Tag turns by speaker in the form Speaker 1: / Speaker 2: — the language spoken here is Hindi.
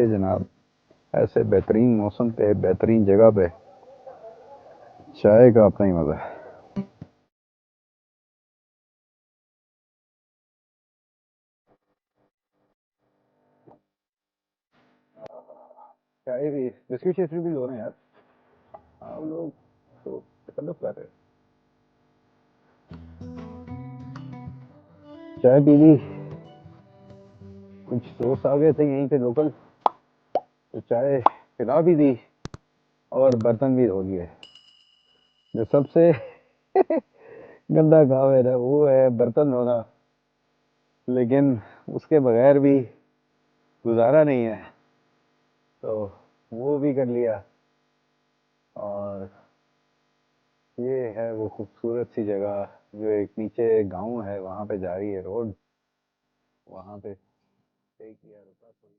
Speaker 1: आइए जनाब, ऐसे बेहतरीन मौसम पे बेहतरीन जगह पे चाय का अपना ही मजा है। चाय भी बिस्किट शिस्किट भी लो ना यार। आप लोग तो तकल्लुफ कर रहे हो। चाय पी ली, कुछ दोस्त आ गए थे यहीं पे लोकल, तो चाय पिला भी दी और बर्तन भी धो लिए। जो सबसे गंदा काम है ना वो है बर्तन धोना, लेकिन उसके बगैर भी गुजारा नहीं है, तो वो भी कर लिया। और ये है वो खूबसूरत सी जगह जो एक नीचे गांव है, वहां पे जा रही है रोड, वहां पे एक किया रुका थोड़ी